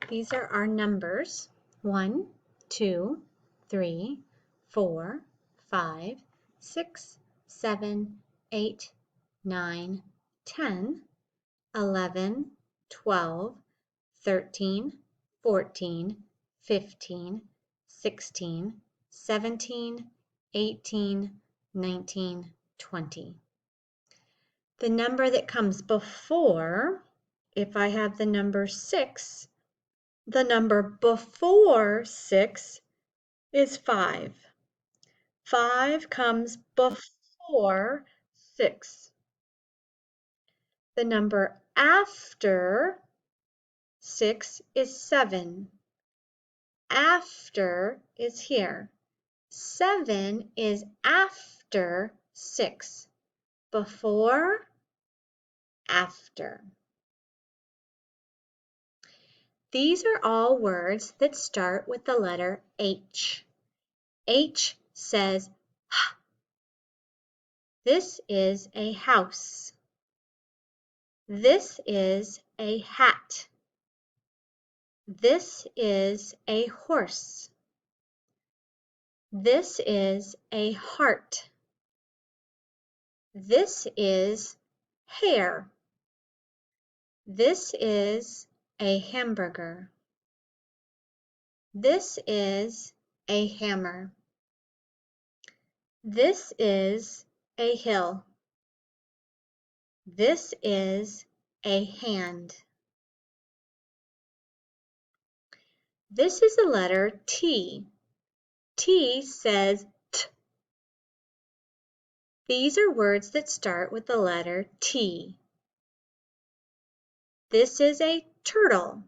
These are our numbers. 1, 2, 3, 4, 5, 6, 7, 8, 9, 10, 11, 12, 13, 14, 15, 16, 17, 18, 19, 20. The number that comes before, if I have the number 6, the number before 6 is 5. 5 comes before 6. The number after 6 is 7. After is here. 7 is after 6. Before, after. These are all words that start with the letter H. H says H. This is a house. This is a hat. This is a horse. This is a heart. This is hair. This is a hamburger. This is a hammer. This is a hill. This is a hand. This is the letter T. T says T. These are words that start with the letter T. This is a turtle.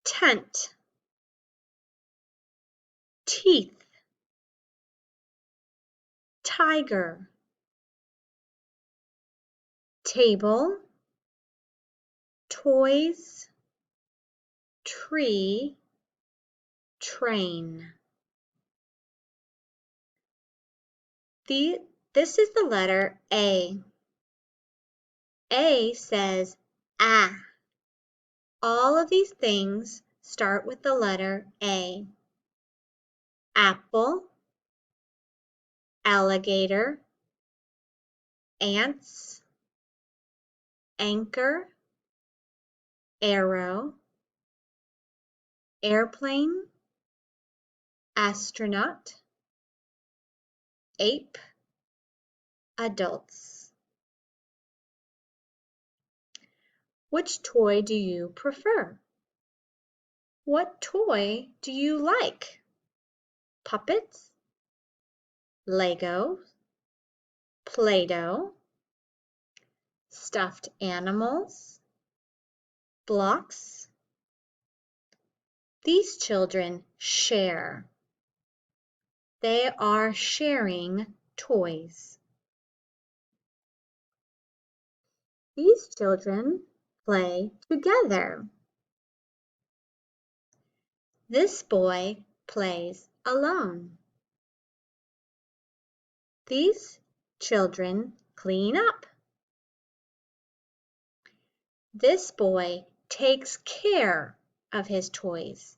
Tent. Teeth. Tiger. Table. Toys. Tree. Train. This is the letter A. A says ah. All of these things start with the letter A. Apple, alligator, ants, anchor, arrow, airplane, astronaut, ape, adults. Which toy do you prefer? What toy do you like? Puppets, Legos, Play-Doh, stuffed animals, blocks? These children share. They are sharing toys. These children play together. This boy plays alone. These children clean up. This boy takes care of his toys.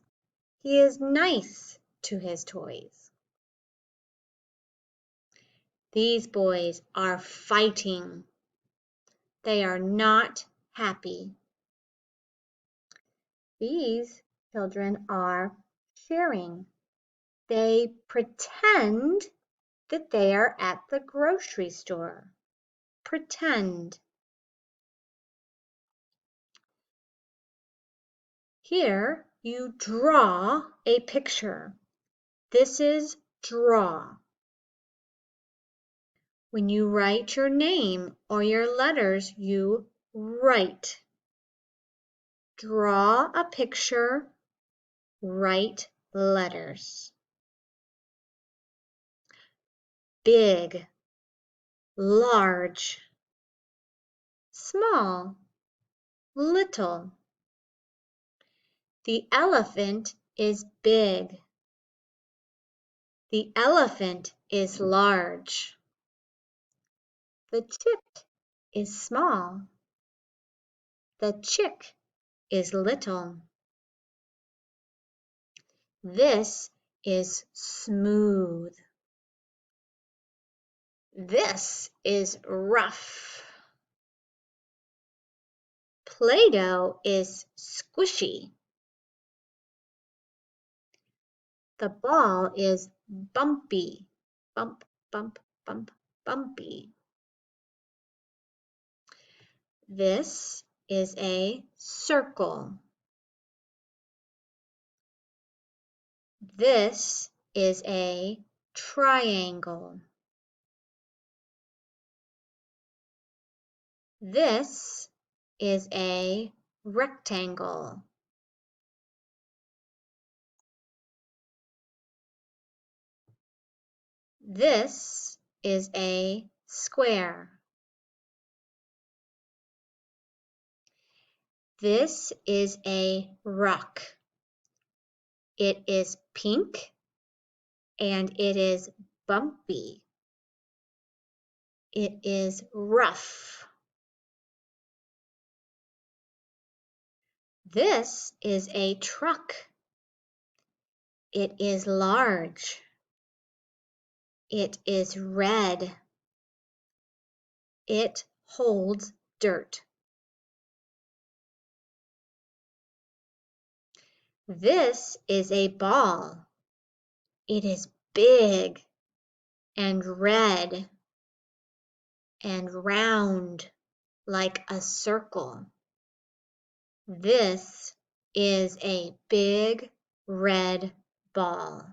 He is nice to his toys. These boys are fighting. They are not happy. These children are sharing. They pretend that they are at the grocery store. Pretend. Here you draw a picture. This is draw. When you write your name or your letters, you write. Draw a picture, write letters. Big, large, small, little. The elephant is big. The elephant is large. The chick is small. The chick is little. This is smooth. This is rough. Play-Doh is squishy. The ball is bumpy. Bump, bump, bump, bumpy. This is a circle. This is a triangle. This is a rectangle. This is a square. This is a rock. It is pink and it is bumpy. It is rough. This is a truck. It is large. It is red. It holds dirt. This is a ball. It is big and red and round like a circle. This is a big red ball.